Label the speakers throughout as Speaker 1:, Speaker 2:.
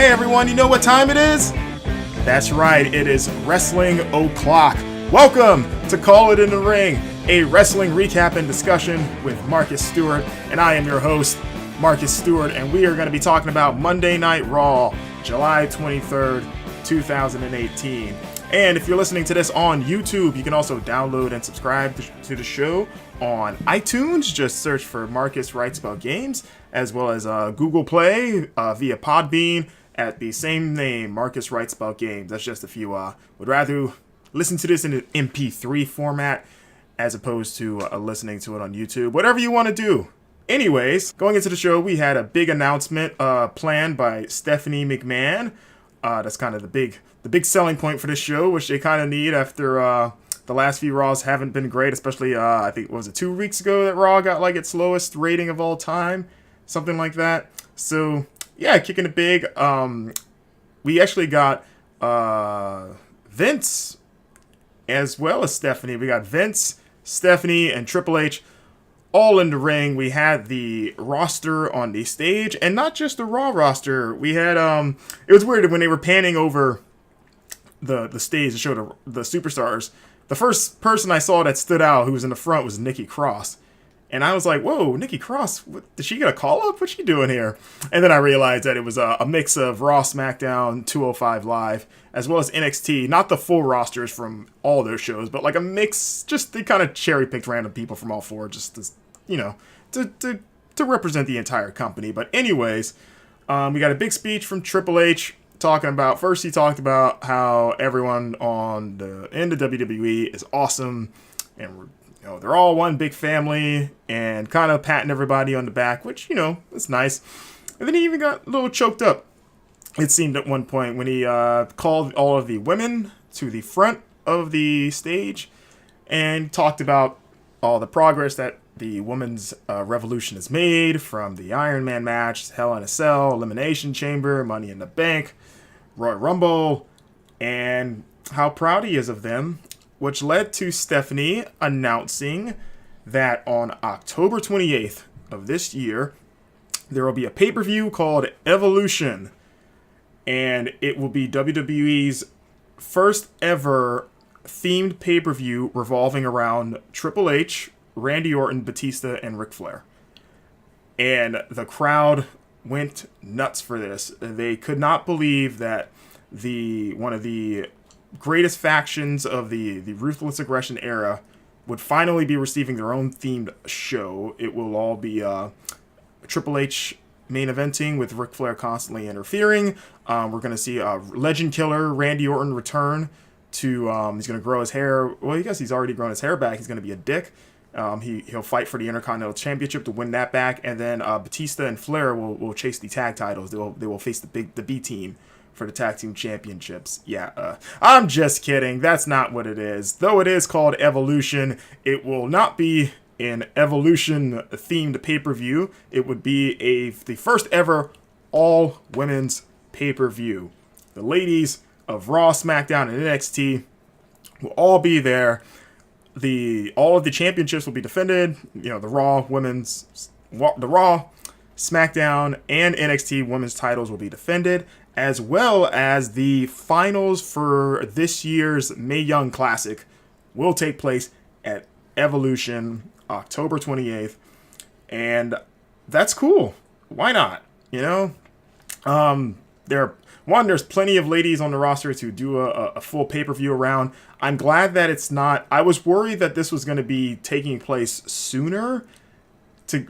Speaker 1: Hey everyone, you know what time it is? That's right, it is Wrestling O'Clock. Welcome to Call It in the Ring, a wrestling recap and discussion with Marcus Stewart, and I am your host, Marcus Stewart, and we are going to be talking about Monday Night Raw, July 23rd, 2018. And if you're listening to this on YouTube, you can also download and subscribe to the show on iTunes. Just search for Marcus Writes About Games, as well as Google Play via Podbean at the same name, Marcus Writes About Games. That's just if you would rather listen to this in an MP3 format as opposed to listening to it on YouTube. Whatever you want to do. Anyways, going into the show, we had a big announcement planned by Stephanie McMahon. That's kind of the big selling point for this show, which they kind of need after the last few Raws haven't been great, especially, I think, was it 2 weeks ago that Raw got like its lowest rating of all time? Something like that. So, yeah, kicking it big. We actually got Vince as well as Stephanie. We got Vince, Stephanie, and Triple H all in the ring. We had the roster on the stage, and not just the Raw roster. We had, it was weird when they were panning over the stage to show the superstars. The first person I saw that stood out who was in the front was Nikki Cross. And I was like, whoa, Nikki Cross, did she get a call-up? What's she doing here? And then I realized that it was a mix of Raw, SmackDown, 205 Live, as well as NXT. Not the full rosters from all those shows, but like a mix. Just they kind of cherry-picked random people from all four just to, to represent the entire company. But anyways, we got a big speech from Triple H talking about, first he talked about how everyone in the WWE is awesome, and they're all one big family, and kind of patting everybody on the back, which, it's nice. And then he even got a little choked up, it seemed at one point, when he called all of the women to the front of the stage and talked about all the progress that the women's revolution has made, from the Iron Man match, Hell in a Cell, Elimination Chamber, Money in the Bank, Royal Rumble, and how proud he is of them, which led to Stephanie announcing that on October 28th of this year, there will be a pay-per-view called Evolution, and it will be WWE's first ever themed pay-per-view revolving around Triple H, Randy Orton, Batista, and Ric Flair. And the crowd went nuts for this. They could not believe that one of the greatest factions of the Ruthless Aggression era would finally be receiving their own themed show. It will all be Triple H main eventing with Ric Flair constantly interfering. We're going to see a legend killer Randy Orton return to, he's going to grow his hair. Well, I guess he's already grown his hair back. He's going to be a dick. He'll fight for the Intercontinental Championship to win that back, and then Batista and Flair will chase the tag titles. They will face the B team for the tag team championships. Yeah, I'm just kidding. That's not what it is. Though it is called Evolution, it will not be an Evolution themed pay-per-view. It would be the first ever all women's pay-per-view. The ladies of Raw, SmackDown, and NXT will all be there. All of the championships will be defended. The Raw, SmackDown, and NXT women's titles will be defended, as well as the finals for this year's Mae Young Classic will take place at Evolution, October 28th. And that's cool. Why not? There's plenty of ladies on the roster to do a full pay-per-view around. I'm glad that it's not. I was worried that this was going to be taking place sooner,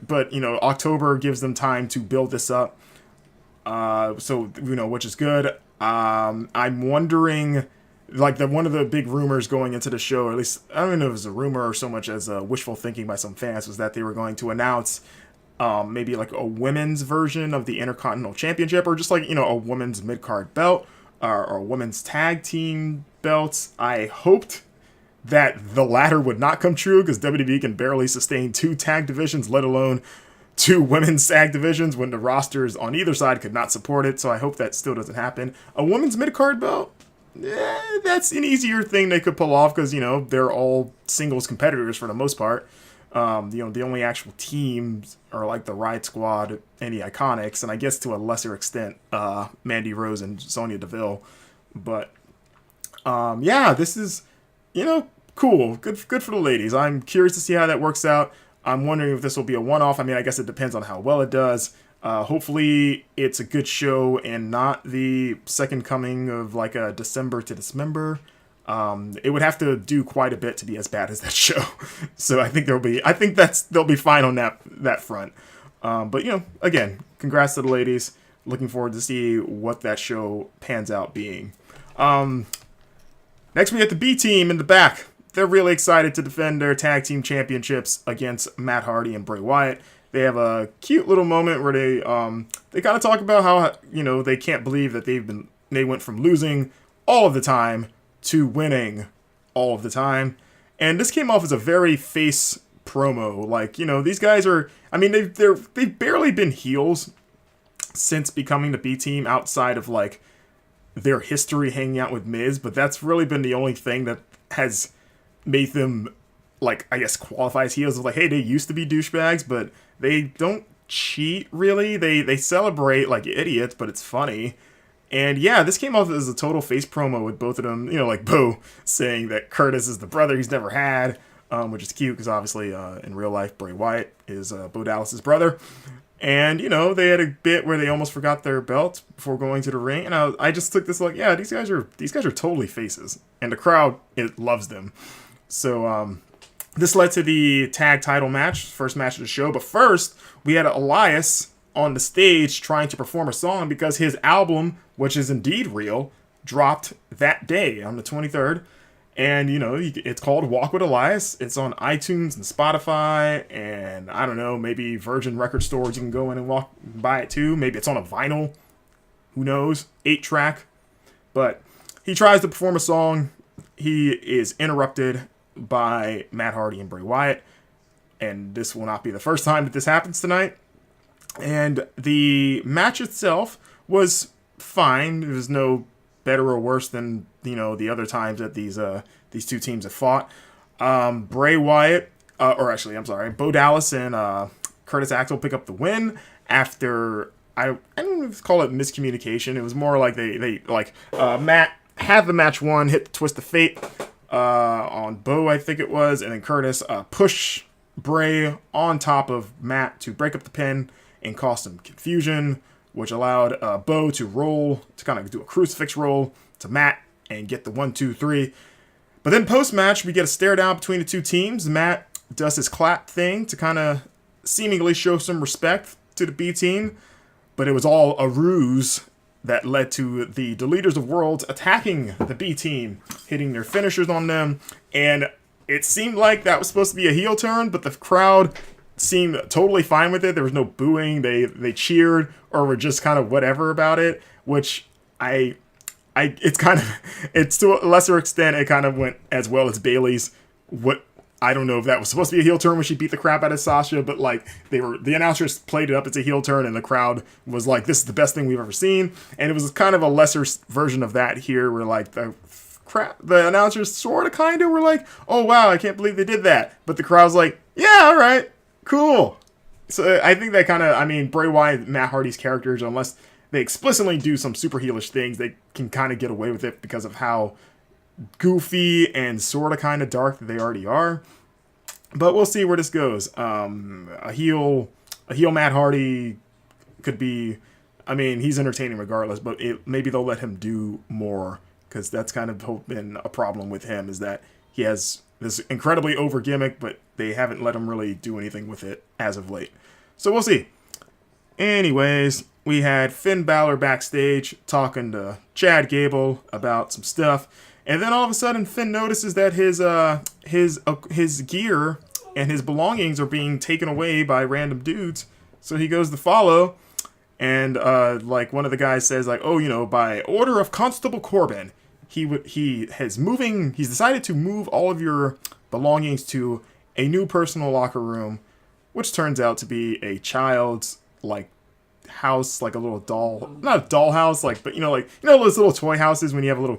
Speaker 1: but October gives them time to build this up. Which is good. I'm wondering, one of the big rumors going into the show, or at least I don't even know if it was a rumor or so much as wishful thinking by some fans, was that they were going to announce maybe like a women's version of the Intercontinental Championship, or just a women's mid-card belt, or a women's tag team belts. I hoped that the latter would not come true, because WWE can barely sustain 2 tag divisions, let alone 2 women's tag divisions, when the rosters on either side could not support it. So I hope that still doesn't happen. A women's mid-card belt? That's an easier thing they could pull off, because, they're all singles competitors for the most part. The only actual teams are like the Riot Squad and the Iconics, and I guess to a lesser extent, Mandy Rose and Sonya Deville. But yeah, this is, cool. Good for the ladies. I'm curious to see how that works out. I'm wondering if this will be a one-off. I mean, I guess it depends on how well it does. Hopefully, it's a good show and not the second coming of like a December to Dismember. It would have to do quite a bit to be as bad as that show. So I think they'll be fine on that front. But again, congrats to the ladies. Looking forward to see what that show pans out being. Next we get the B team in the back. They're really excited to defend their tag team championships against Matt Hardy and Bray Wyatt. They have a cute little moment where they kind of talk about how they can't believe that they went from losing all of the time to winning all of the time. And this came off as a very face promo. Like, these guys are, I mean, they've barely been heels since becoming the B team outside of like their history hanging out with Miz, but that's really been the only thing that has made them, like, I guess qualify as heels. Of like, hey, they used to be douchebags, but they don't cheat really. They celebrate like idiots, but it's funny. And yeah, this came off as a total face promo with both of them, like Bo saying that Curtis is the brother he's never had, which is cute because obviously in real life, Bray Wyatt is Bo Dallas's brother. And, they had a bit where they almost forgot their belts before going to the ring. And I just took this like, yeah, these guys are totally faces. And the crowd, it loves them. So this led to the tag title match, first match of the show. But first, we had Elias on the stage trying to perform a song because his album, which is indeed real, dropped that day on the 23rd. And, it's called Walk with Elias. It's on iTunes and Spotify and, I don't know, maybe Virgin record stores you can go in and buy it too. Maybe it's on a vinyl. Who knows? 8-track. But he tries to perform a song. He is interrupted by Matt Hardy and Bray Wyatt. And this will not be the first time that this happens tonight. And the match itself was fine. It was no better or worse than the other times that these two teams have fought. Bray Wyatt, Bo Dallas and Curtis Axel pick up the win after I don't know if call it miscommunication. It was more like they Matt had the match won, hit the twist of fate on Bo, I think it was, and then Curtis pushed Bray on top of Matt to break up the pin and cause some confusion, which allowed Bo to roll, to kind of do a crucifix roll to Matt and get the 1, 2, 3. But then post-match, we get a stare down between the two teams. Matt does his clap thing to kind of seemingly show some respect to the B team, but it was all a ruse that led to the Deleters of Worlds attacking the B team, hitting their finishers on them, and it seemed like that was supposed to be a heel turn, but the crowd seemed totally fine with it. There was no booing. They cheered or were just kind of whatever about it, which it's to a lesser extent, it kind of went as well as Bayley's. I don't know if that was supposed to be a heel turn when she beat the crap out of Sasha, but like the announcers played it up as a heel turn and the crowd was like, this is the best thing we've ever seen. And it was kind of a lesser version of that here where like the announcers sort of kind of were like, oh wow, I can't believe they did that. But the crowd's like, yeah, all right, cool. So I think that kind of, Bray Wyatt and Matt Hardy's characters, unless they explicitly do some super heelish things, they can kind of get away with it because of how goofy and sort of kind of dark that they already are. But we'll see where this goes. A heel Matt Hardy could be, he's entertaining regardless, but maybe they'll let him do more, because that's kind of been a problem with him, is that he has this incredibly over gimmick, but they haven't let him really do anything with it as of late. So we'll see. Anyways, we had Finn Balor backstage talking to Chad Gable about some stuff, and then all of a sudden Finn notices that his gear and his belongings are being taken away by random dudes. So he goes to follow, and one of the guys says like, oh, by order of Constable Corbin, he's decided to move all of your belongings to a new personal locker room, which turns out to be a child's house, like a little doll, not a doll house, but those little toy houses when you're a little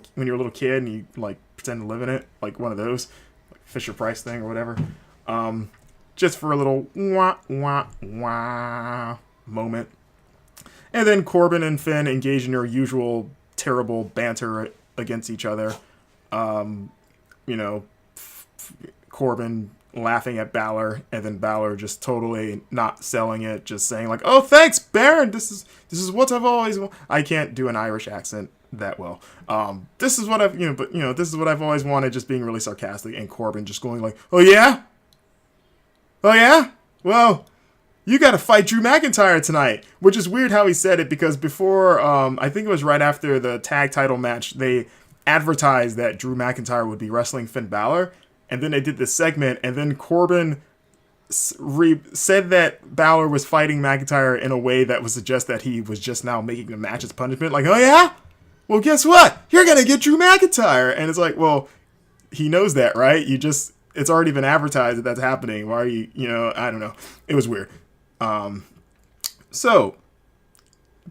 Speaker 1: kid and you pretend to live in it, like one of those, like Fisher Price thing or whatever. just for a little wah, wah, wah moment. And then Corbin and Finn engage in their usual terrible banter against each other. You know, Corbin laughing at Balor, and then Balor just totally not selling it, just saying like, "Oh, thanks, Baron. This is what I've always." I can't do an Irish accent that well. This is what I've this is what I've always wanted, just being really sarcastic, and Corbin just going like, "Oh yeah, oh yeah, well." You got to fight Drew McIntyre tonight, which is weird how he said it, because before, I think it was right after the tag title match, they advertised that Drew McIntyre would be wrestling Finn Balor, and then they did this segment, and then Corbin said that Balor was fighting McIntyre in a way that would suggest that he was just now making the match as punishment. Like, oh yeah? Well, guess what? You're going to get Drew McIntyre. And it's like, well, he knows that, right? It's already been advertised that that's happening. Why are you, I don't know. It was weird. So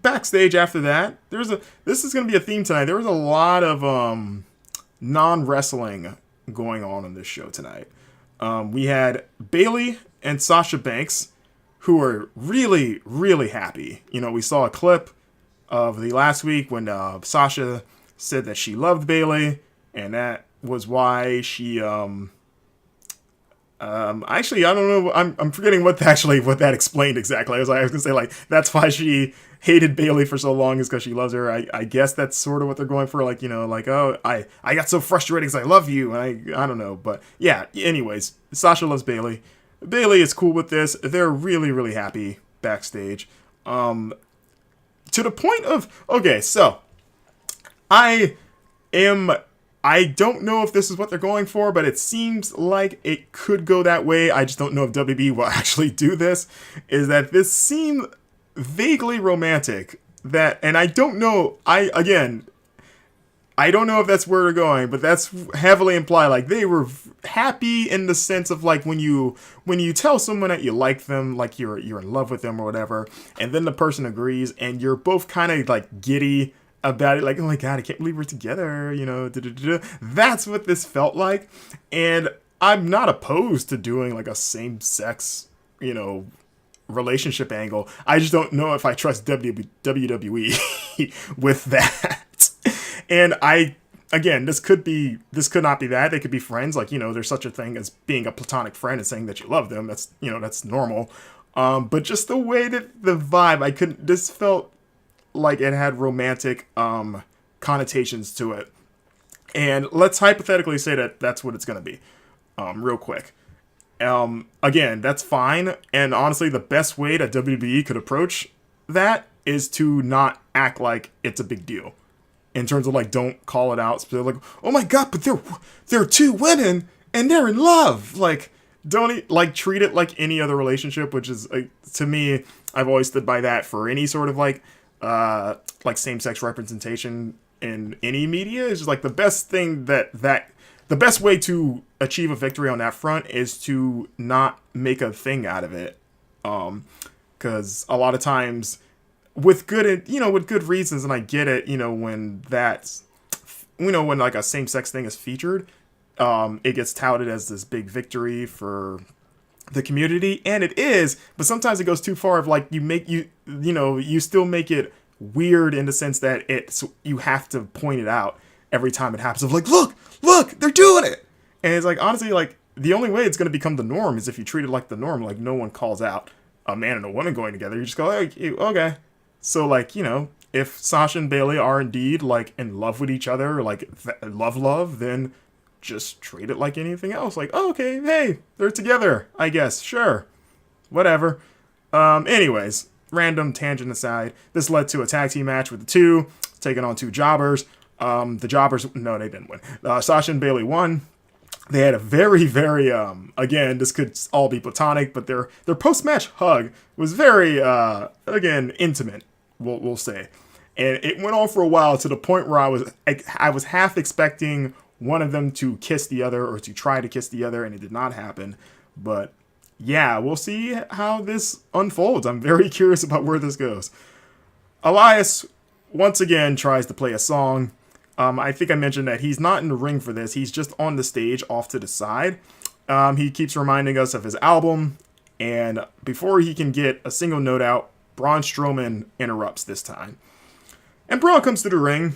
Speaker 1: backstage after that, this is going to be a theme tonight. There was a lot of non-wrestling going on this show tonight. We had Bayley and Sasha Banks, who were really, really happy. We saw a clip of the last week when Sasha said that she loved Bayley, and that was why she actually, I don't know. I'm forgetting what that explained exactly. I was gonna say, like, that's why she hated Bayley for so long, is because she loves her. I guess that's sort of what they're going for. Like, like, oh, I got so frustrated because I love you. And I don't know. But yeah, anyways, Sasha loves Bayley. Bayley is cool with this. They're really, really happy backstage. To the point of, okay, so I don't know if this is what they're going for, but it seems like it could go that way. I just don't know if WB will actually do this. Is that this seemed vaguely romantic? And I don't know. I don't know if that's where they're going, but that's heavily implied. Like, they were happy in the sense of, like, when you tell someone that you like them, like you're in love with them or whatever, and then the person agrees, and you're both kind of like giddy about it, like, oh my god, I can't believe we're together, That's what this felt like. And I'm not opposed to doing like a same-sex, relationship angle. I just don't know if I trust WWE with that. And this could not be that. They could be friends. Like, there's such a thing as being a platonic friend and saying that you love them. That's, that's normal. But just the way that the vibe, this felt like it had romantic connotations to it. And let's hypothetically say that that's what it's going to be, real quick. Again, that's fine. And honestly, the best way that WWE could approach that is to not act like it's a big deal. In terms of, like, don't call it out. So like, oh my god, but they're two women and they're in love. Like, don't, like, treat it like any other relationship, which is, to me, I've always stood by that for any sort of, like same-sex representation in any media. Is just, like, the best thing the best way to achieve a victory on that front is to not make a thing out of it. Because a lot of times, with good reasons, and I get it, when when like a same-sex thing is featured, it gets touted as this big victory for the community, and it is, but sometimes it goes too far of, like, you still make it weird in the sense that you have to point it out every time it happens, of like, look, they're doing it. And it's like, honestly, like, the only way it's going to become the norm is if you treat it like the norm. Like, no one calls out a man and a woman going together. You just go, hey, okay. So, like, if Sasha and Bayley are indeed, like, in love with each other, like, love, then just treat it like anything else. Like, oh, okay, hey, they're together, I guess, sure, whatever. Anyways, random tangent aside, this led to a tag team match with the two taking on two jobbers. The jobbers, no, they didn't win. Sasha and Bayley won. They had a very, very, again, this could all be platonic, but their post-match hug was very, again, intimate, we'll say. And it went on for a while, to the point where I was half expecting one of them to kiss the other, or to try to kiss the other, and it did not happen. But yeah, we'll see how this unfolds. I'm very curious about where this goes. Elias once again tries to play a song. I think I mentioned that he's not in the ring for this. He's just on the stage off to the side. He keeps reminding us of his album, and before he can get a single note out, Braun Strowman interrupts this time. And Braun comes to the ring,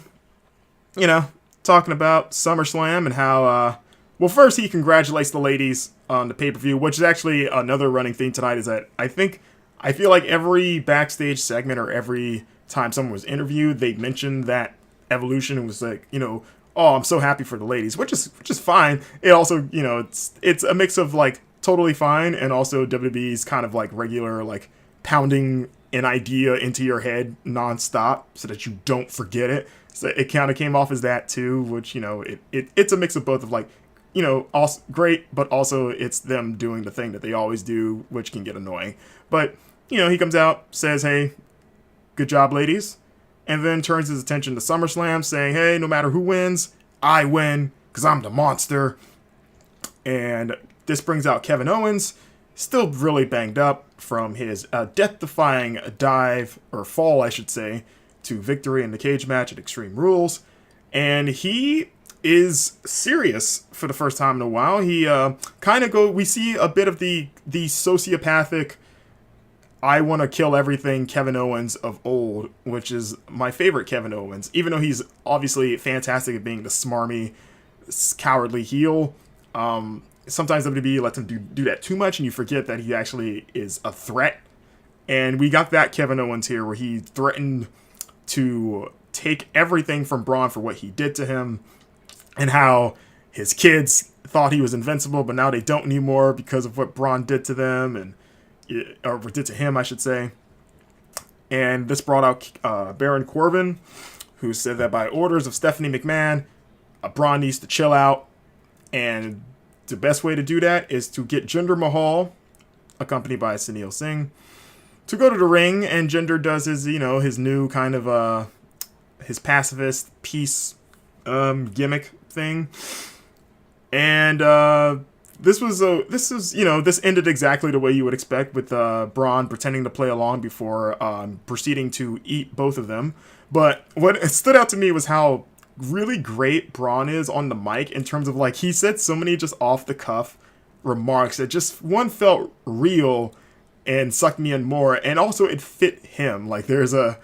Speaker 1: talking about SummerSlam and how, well, first he congratulates the ladies on the pay-per-view, which is actually another running theme tonight, is that I feel like every backstage segment or every time someone was interviewed, they mentioned that Evolution and was like, oh, I'm so happy for the ladies, which is fine. It also, it's a mix of like totally fine and also WWE's kind of like regular like pounding an idea into your head nonstop so that you don't forget it. So it kind of came off as that too, which it's a mix of both of like, also great, but also it's them doing the thing that they always do, which can get annoying. But he comes out, says, "Hey, good job, ladies," and then turns his attention to SummerSlam, saying, "Hey, no matter who wins, I win, because I'm the monster." And this brings out Kevin Owens, still really banged up from his death-defying dive, or fall, I should say, to victory in the cage match at Extreme Rules. And he is serious for the first time in a while. He we see a bit of the sociopathic, I want to kill everything Kevin Owens of old, which is my favorite Kevin Owens. Even though he's obviously fantastic at being the smarmy, cowardly heel, sometimes WWE lets him do that too much, and you forget that he actually is a threat. And we got that Kevin Owens here, where he threatened to take everything from Braun for what he did to him, and how his kids thought he was invincible, but now they don't anymore because of what Braun did to them, or did to him, I should say. And this brought out Baron Corbin, who said that by orders of Stephanie McMahon, Braun needs to chill out, and the best way to do that is to get Jinder Mahal, accompanied by Sunil Singh, to go to the ring, and Jinder does his new kind of his pacifist peace gimmick thing, and this ended exactly the way you would expect, with Braun pretending to play along before proceeding to eat both of them. But what stood out to me was how really great Braun is on the mic, in terms of like, he said so many just off the cuff remarks that just one felt real and sucked me in more, and also it fit him. Like, there's a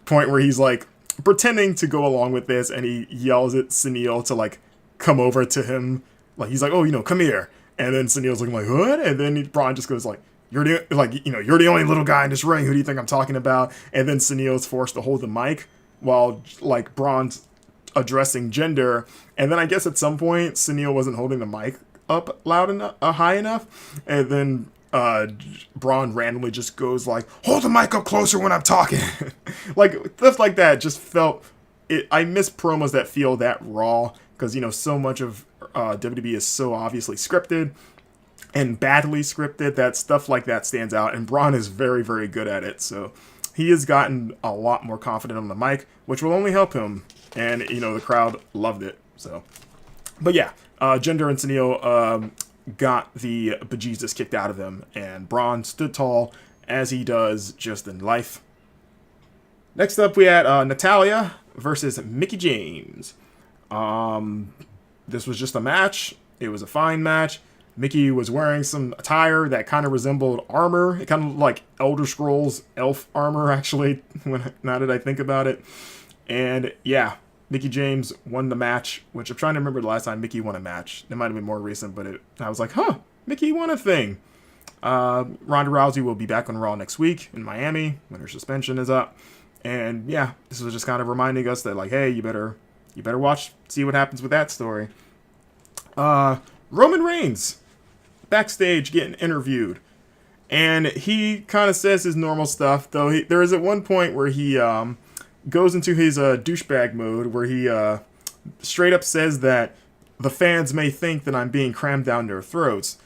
Speaker 1: point where he's like pretending to go along with this, and he yells at Sunil to like come over to him. Like, he's like, "Oh, come here." And then Sunil's looking like, "What?" And then Braun just goes like, you're the only little guy in this ring. Who do you think I'm talking about?" And then Sunil's forced to hold the mic while like Braun's addressing Jinder. And then I guess at some point Sunil wasn't holding the mic up loud enough, high enough. And then Braun randomly just goes like, "Hold the mic up closer when I'm talking." Like, stuff like that just felt it. I miss promos that feel that raw, because so much of WWE is so obviously scripted and badly scripted that stuff like that stands out, and Braun is very, very good at it. So he has gotten a lot more confident on the mic, which will only help him. And the crowd loved it. So, but yeah, Jinder and Sunil got the bejesus kicked out of them, and Braun stood tall, as he does just in life. Next up, we had Natalya versus Mickie James. This was just a match. It was a fine match. Mickie was wearing some attire that kind of resembled armor. It kind of like Elder Scrolls elf armor, actually, now that I think about it. And yeah, Mickie James won the match, which I'm trying to remember the last time Mickie won a match. It might have been more recent, but I was like, Mickie won a thing. Ronda Rousey will be back on Raw next week in Miami when her suspension is up. And yeah, this was just kind of reminding us that, like, hey, you better watch, see what happens with that story. Roman Reigns, backstage getting interviewed. And he kind of says his normal stuff, though there is at one point where he goes into his douchebag mode, where he straight up says that the fans may think that I'm being crammed down their throats.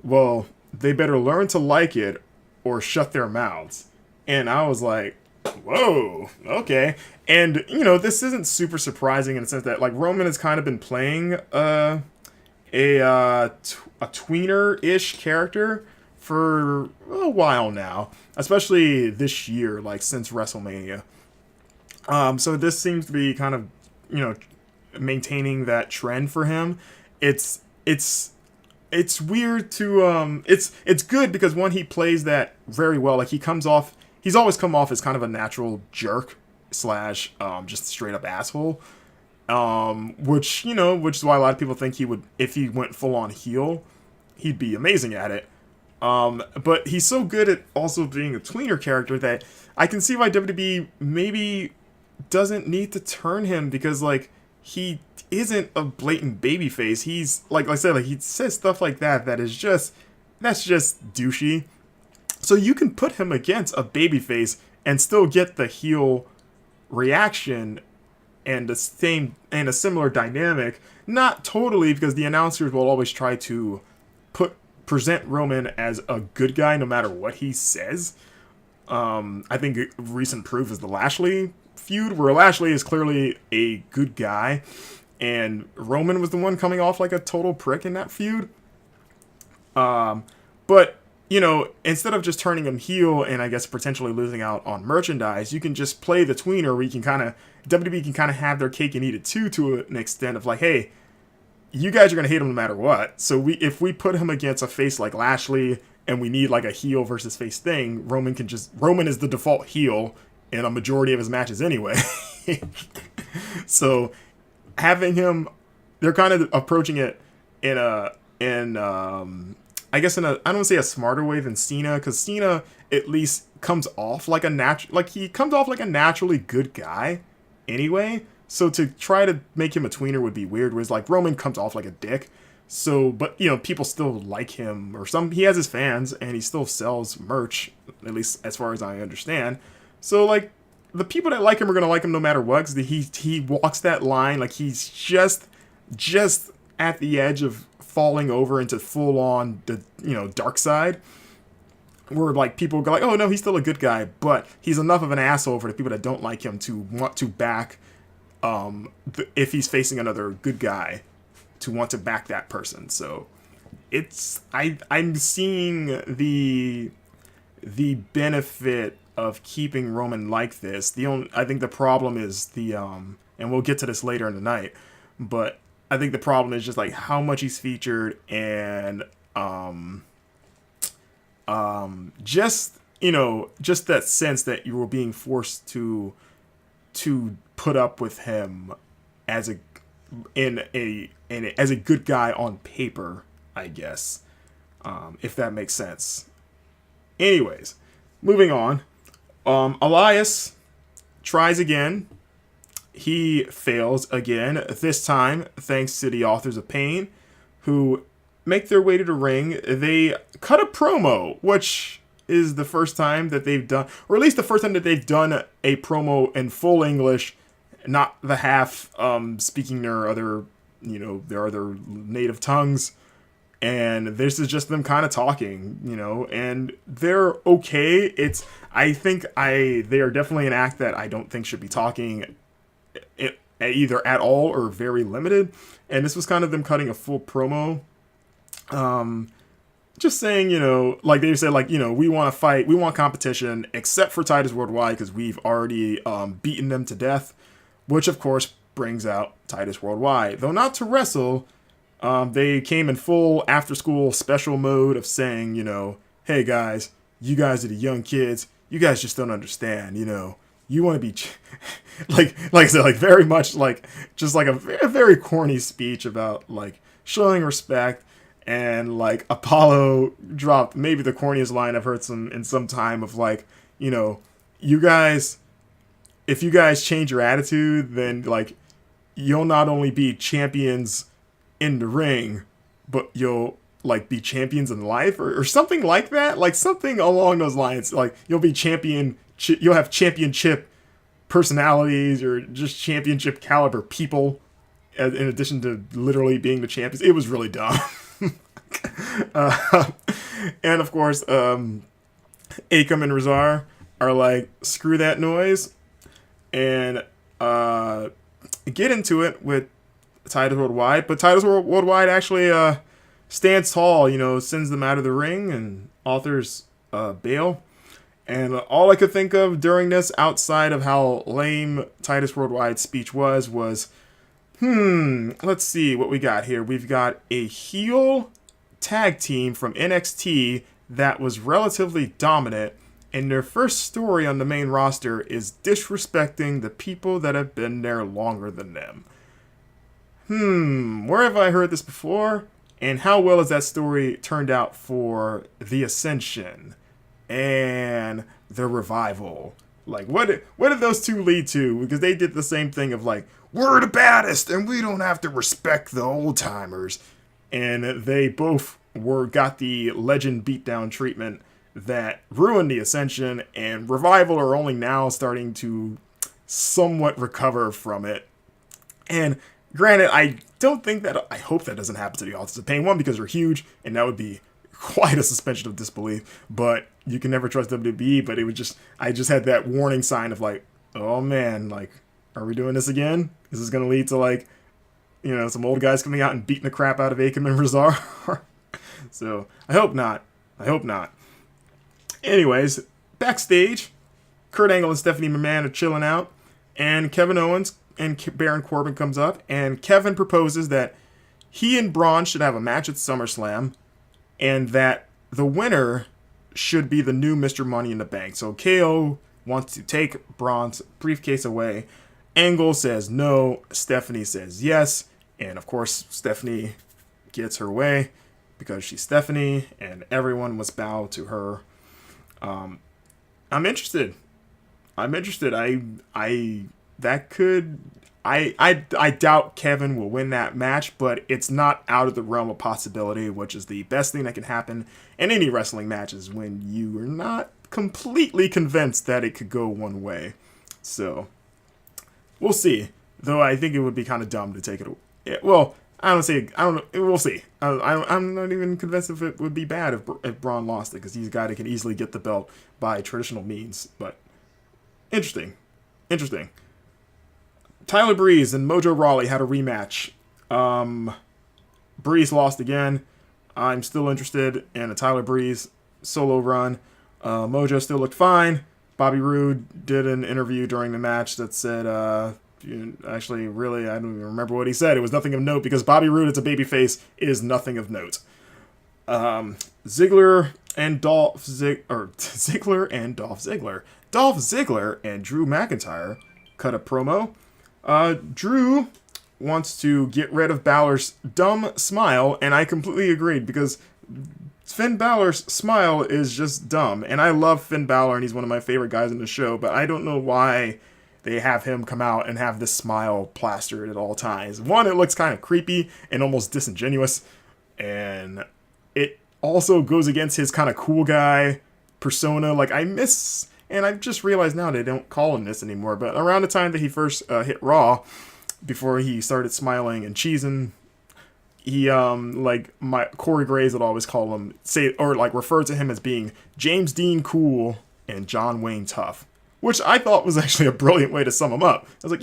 Speaker 1: Well, they better learn to like it or shut their mouths. And I was like, whoa, okay. And, this isn't super surprising in the sense that, like, Roman has kind of been playing a tweener-ish character for a while now, especially this year, like, since WrestleMania. So this seems to be kind of, maintaining that trend for him. It's it's weird to it's good because one, he plays that very well. Like he's always come off as kind of a natural jerk slash just straight up asshole. Which is why a lot of people think he would, if he went full on heel, he'd be amazing at it. But he's so good at also being a tweener character that I can see why WWE maybe doesn't need to turn him, because like he isn't a blatant babyface. He's like I said, like he says stuff like that is just douchey. So you can put him against a babyface and still get the heel reaction and a similar dynamic. Not totally, because the announcers will always try to present Roman as a good guy no matter what he says. I think a recent proof is the Lashley feud, where Lashley is clearly a good guy, and Roman was the one coming off like a total prick in that feud. But instead of just turning him heel and I guess potentially losing out on merchandise, you can just play the tweener where you can WWE can kind of have their cake and eat it too, to an extent of like, hey, you guys are going to hate him no matter what. So if we put him against a face like Lashley and we need like a heel versus face thing, Roman is the default heel in a majority of his matches anyway. So having him, they're kind of approaching it in I guess I don't want to say a smarter way than Cena, because Cena at least comes off like he comes off like a naturally good guy anyway. So to try to make him a tweener would be weird, whereas like Roman comes off like a dick. So, but people still like him, or he has his fans and he still sells merch, at least as far as I understand. So like the people that like him are going to like him no matter what, because he walks that line. Like he's just at the edge of falling over into full on dark side, where like people go like, oh no, he's still a good guy, but he's enough of an asshole for the people that don't like him to want to back, if he's facing another good guy, to want to back that person. So I'm seeing the benefit of keeping Roman like this. I think the problem is and we'll get to this later in the night, but I think the problem is just like how much he's featured, and just that sense that you were being forced to put up with him as a good guy on paper, I guess, if that makes sense. Anyways, moving on. Elias tries again. He fails again, this time thanks to the Authors of Pain, who make their way to the ring. They cut a promo, which is the first time that they've done, or at least the first time that they've done a promo in full English, not the half speaking their other native tongues. And this is just them kind of talking, and they're okay. They are definitely an act that I don't think should be talking either at all or very limited. And this was kind of them cutting a full promo. Just saying, like they said, like, we want to fight, we want competition, except for Titus Worldwide, because we've already beaten them to death, which of course brings out Titus Worldwide. Though not to wrestle, they came in full after-school special mode of saying, hey guys, you guys are the young kids, you guys just don't understand, you want to be like I said, like very much like just like a very corny speech about like showing respect. And like Apollo dropped maybe the corniest line I've heard in some time of like, you guys, if you guys change your attitude, then like you'll not only be champions in the ring, but you'll like be champions in life, or something like that, like something along those lines. Like you'll be you'll have championship personalities, or just championship caliber people, in addition to literally being the champions. It was really dumb. And of course, Akam and Razar are like, screw that noise, and get into it with Titus Worldwide. But Titus Worldwide actually stands tall, sends them out of the ring, and Authors bail. And all I could think of during this, outside of how lame Titus Worldwide's speech was let's see what we got here. We've got a heel tag team from NXT that was relatively dominant, and their first story on the main roster is disrespecting the people that have been there longer than them. Where have I heard this before? And how well has that story turned out for the Ascension and the Revival? Like, what did those two lead to? Because they did the same thing of like, we're the baddest and we don't have to respect the old timers. And they both got the legend beatdown treatment that ruined the Ascension, and Revival are only now starting to somewhat recover from it. And granted, I hope that doesn't happen to the Authors of Pain. One, because they're huge, and that would be quite a suspension of disbelief. But you can never trust WWE. But I just had that warning sign of like, oh man, like, are we doing this again? Is this going to lead to like, some old guys coming out and beating the crap out of Akam and Razar? So I hope not. Anyways, backstage, Kurt Angle and Stephanie McMahon are chilling out, and Kevin Owens and Baron Corbin comes up, and Kevin proposes that he and Braun should have a match at SummerSlam, and that the winner should be the new Mr. Money in the Bank. So KO wants to take Braun's briefcase away. Angle says no. Stephanie says yes. And of course, Stephanie gets her way because she's Stephanie, and everyone must bow to her. I'm interested. I doubt Kevin will win that match, but it's not out of the realm of possibility, which is the best thing that can happen in any wrestling matches when you are not completely convinced that it could go one way. So we'll see. Though I think it would be kind of dumb to take it away. Well, I don't know. We'll see. I'm not even convinced if it would be bad if Braun lost it, because he's a guy that can easily get the belt by traditional means. But interesting. Tyler Breeze and Mojo Rawley had a rematch. Breeze lost again. I'm still interested in a Tyler Breeze solo run. Mojo still looked fine. Bobby Roode did an interview during the match that said, actually, really, I don't even remember what he said. It was nothing of note, because Bobby Roode, as a babyface, is nothing of note. Ziggler and Dolph Ziggler. Dolph Ziggler and Drew McIntyre cut a promo. Drew wants to get rid of Balor's dumb smile, and I completely agreed, because Finn Balor's smile is just dumb. And I love Finn Balor, and he's one of my favorite guys in the show, but I don't know why they have him come out and have this smile plastered at all times. One, it looks kind of creepy and almost disingenuous, and it also goes against his kind of cool guy persona. Like, and I've just realized now they don't call him this anymore, but around the time that he first hit Raw, before he started smiling and cheesing, he, Corey Graves would always call him, refer to him as being James Dean Cool and John Wayne Tough, which I thought was actually a brilliant way to sum him up. I was like,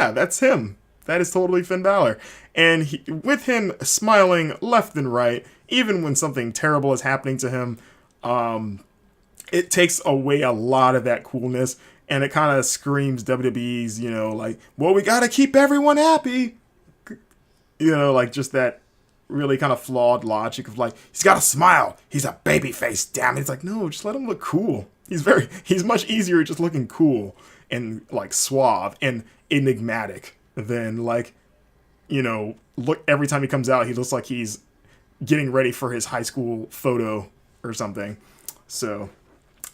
Speaker 1: that's him. That is totally Finn Balor. And with him smiling left and right, even when something terrible is happening to him, it takes away a lot of that coolness, and it kind of screams WWE's, we gotta keep everyone happy. Just that really kind of flawed logic of like, he's got a smile, he's a babyface, damn it. It's like, no, just let him look cool. He's much easier just looking cool and like suave and enigmatic than look every time he comes out, he looks like he's getting ready for his high school photo or something. So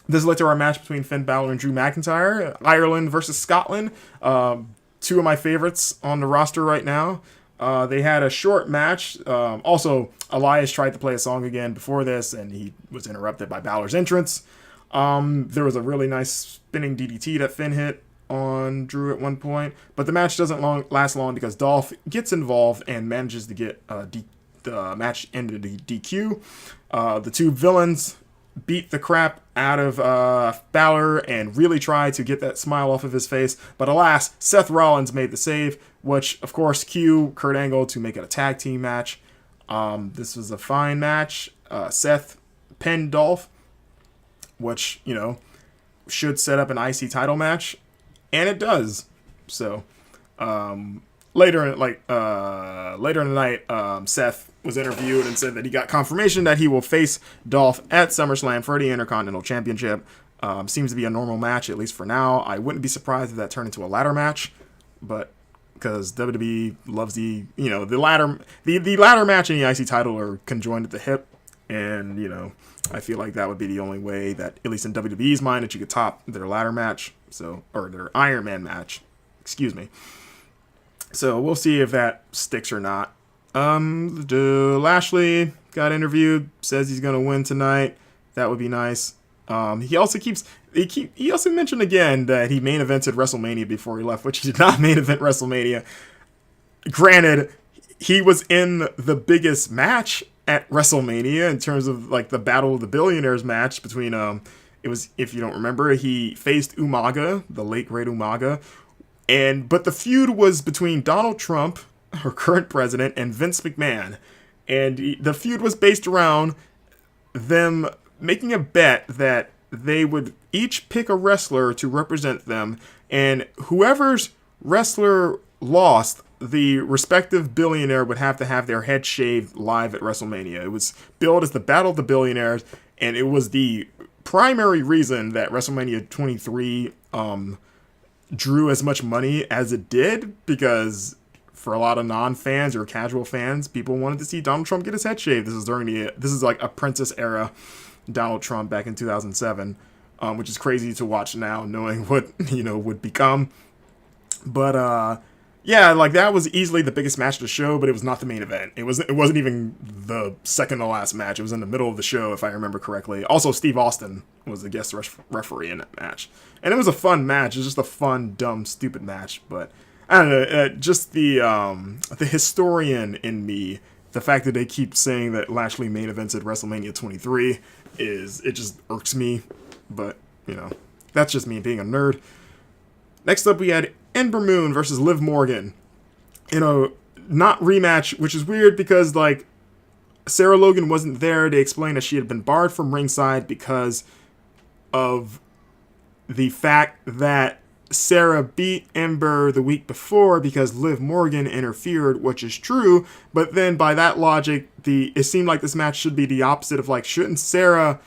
Speaker 1: this led to our match between Finn Balor and Drew McIntyre, Ireland versus Scotland. Two of my favorites on the roster right now. They had a short match. Also, Elias tried to play a song again before this, and he was interrupted by Balor's entrance. There was a really nice spinning DDT that Finn hit on Drew at one point, but the match doesn't last long because Dolph gets involved and manages to get the match ended to DQ. The two villains beat the crap out of Balor and really tried to get that smile off of his face, but alas, Seth Rollins made the save, which of course cue Kurt Angle to make it a tag team match. This was a fine match. Seth pinned Dolph, which should set up an IC title match, and it does. So later in the night, Seth was interviewed and said that he got confirmation that he will face Dolph at SummerSlam for the Intercontinental Championship. Seems to be a normal match, at least for now. I wouldn't be surprised if that turned into a ladder match, but because WWE loves the ladder match and the IC title are conjoined at the hip, and I feel like that would be the only way that, at least in WWE's mind, that you could top their ladder match, or their Iron Man match. Excuse me. So we'll see if that sticks or not. Lashley got interviewed, says he's gonna win tonight. That would be nice. He also mentioned again that he main evented WrestleMania before he left, which he did not main event WrestleMania. Granted, he was in the biggest match at WrestleMania in terms of like the Battle of the Billionaires match between it was, if you don't remember, he faced Umaga, the late great Umaga. But the feud was between Donald Trump, our current president, and Vince McMahon. And the feud was based around them making a bet that they would each pick a wrestler to represent them. And whoever's wrestler lost, the respective billionaire would have to have their head shaved live at WrestleMania. It was billed as the Battle of the Billionaires. And it was the primary reason that WrestleMania 23 drew as much money as it did, because for a lot of non-fans or casual fans, people wanted to see Donald Trump get his head shaved. This is like Apprentice era Donald Trump back in 2007, which is crazy to watch now, knowing what would become. But yeah, like that was easily the biggest match of the show, but it was not the main event. It wasn't even the second to last match. It was in the middle of the show, if I remember correctly. Also, Steve Austin was the guest referee in that match, and it was a fun match. It was just a fun, dumb, stupid match. But I don't know, just the historian in me, the fact that they keep saying that Lashley main evented WrestleMania 23 it just irks me. But that's just me being a nerd. Next up, we had Ember Moon versus Liv Morgan in a not rematch, which is weird because like Sarah Logan wasn't there. They explained that she had been barred from ringside because of the fact that Sarah beat Ember the week before because Liv Morgan interfered, which is true. But then by that logic, it seemed like this match should be the opposite of like, shouldn't Sarah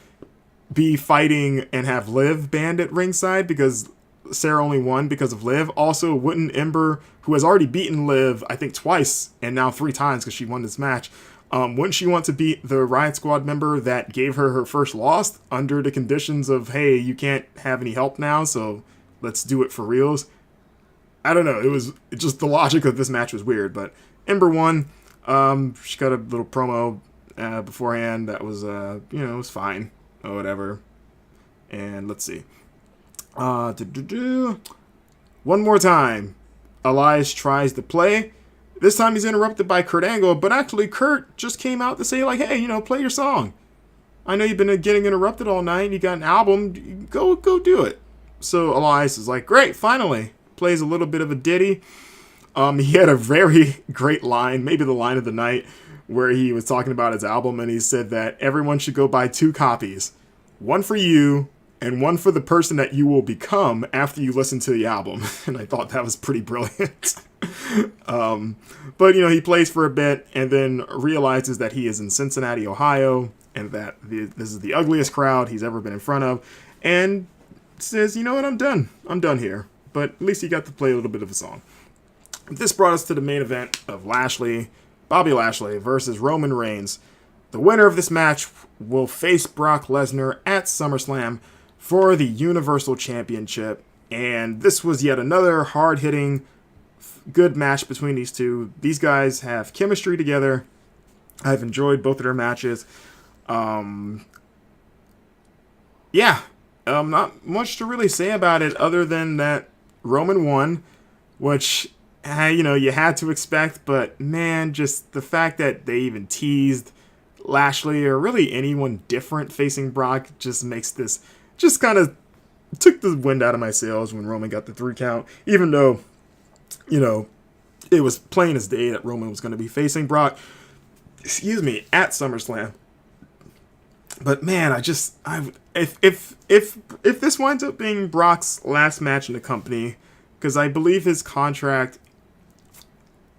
Speaker 1: be fighting and have Liv banned at ringside because Sarah only won because of Liv? Also, wouldn't Ember, who has already beaten Liv, I think twice, and now 3 times because she won this match, wouldn't she want to beat the Riot Squad member that gave her first loss under the conditions of, hey, you can't have any help now, so let's do it for reals? I don't know. It just the logic of this match was weird, but Ember won. She got a little promo beforehand that was, it was fine or whatever. And let's see. One more time, Elias tries to play. This time he's interrupted by Kurt Angle, but actually Kurt just came out to say like, hey, play your song. I know you've been getting interrupted all night. You got an album. Go do it. So Elias is like, great, finally. Plays a little bit of a ditty. He had a very great line, maybe the line of the night, where he was talking about his album and he said that everyone should go buy 2 copies. One for you, and one for the person that you will become after you listen to the album. And I thought that was pretty brilliant. But, he plays for a bit and then realizes that he is in Cincinnati, Ohio, and that this is the ugliest crowd he's ever been in front of, and says, you know what, I'm done. I'm done here. But at least he got to play a little bit of a song. This brought us to the main event of Bobby Lashley versus Roman Reigns. The winner of this match will face Brock Lesnar at SummerSlam for the Universal Championship. And this was yet another hard-hitting, good match between these two. These guys have chemistry together. I've enjoyed both of their matches. Not much to really say about it other than that Roman won, which, you had to expect. But, man, just the fact that they even teased Lashley or really anyone different facing Brock just makes this... just kind of took the wind out of my sails when Roman got the 3 count, even though, it was plain as day that Roman was going to be facing Brock, at SummerSlam. But man, if this winds up being Brock's last match in the company, because I believe his contract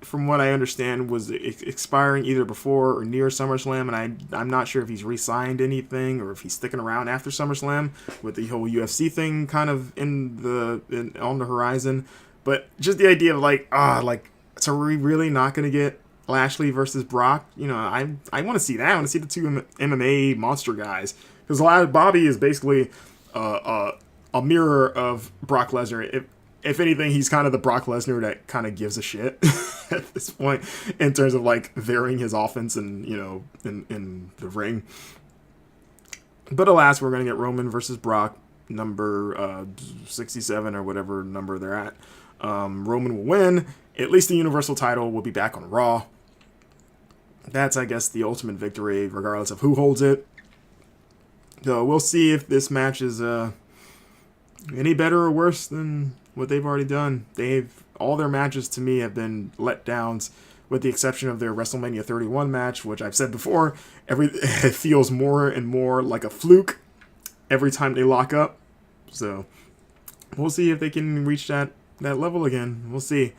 Speaker 1: from what I understand, was expiring either before or near SummerSlam, and I'm not sure if he's re-signed anything or if he's sticking around after SummerSlam with the whole UFC thing kind of on the horizon. But just the idea of so are we really not going to get Lashley versus Brock? I want to see that. I want to see the two MMA monster guys, because Bobby is basically a mirror of Brock Lesnar. If anything, he's kind of the Brock Lesnar that kind of gives a shit at this point in terms of varying his offense and in the ring. But alas, we're gonna get Roman versus Brock, number 67 or whatever number they're at. Roman will win. At least the Universal title will be back on Raw. That's, I guess, the ultimate victory, regardless of who holds it. So we'll see if this match is any better or worse than what they've already done. All their matches to me have been letdowns, with the exception of their WrestleMania 31 match, which I've said before, it feels more and more like a fluke every time they lock up. So we'll see if they can reach that level again. We'll see.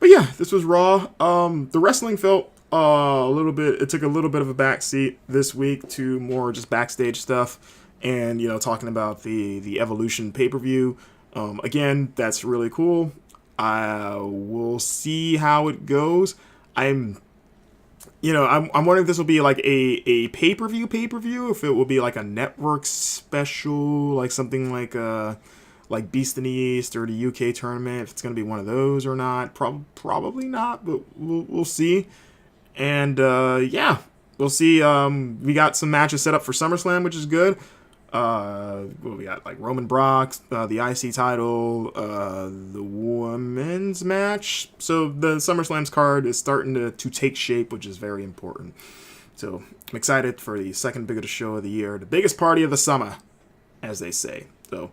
Speaker 1: But yeah, this was Raw. The wrestling felt it took a little bit of a backseat this week to more just backstage stuff and, talking about the Evolution pay-per-view. Again, that's really cool. We'll see how it goes. I'm wondering if this will be like a pay-per-view, if it will be like a network special, like something like Beast in the East or the UK tournament, if it's going to be one of those or not. Probably not, but we'll see. And yeah, we'll see. We got some matches set up for SummerSlam, which is good. We got Roman Brock, the IC title, the women's match. So the SummerSlam's card is starting to take shape, which is very important. So I'm excited for the second biggest show of the year, the biggest party of the summer, as they say. So,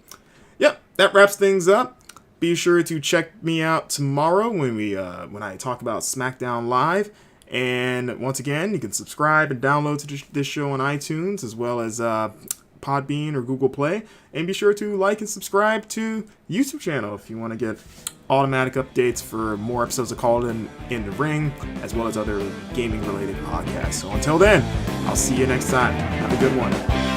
Speaker 1: yep, that wraps things up. Be sure to check me out tomorrow when I talk about SmackDown Live. And once again, you can subscribe and download to this show on iTunes, as well as Podbean or Google Play. And be sure to like and subscribe to YouTube channel if you want to get automatic updates for more episodes of Call in the Ring, as well as other gaming related podcasts. So until then, I'll see you next time. Have a good one.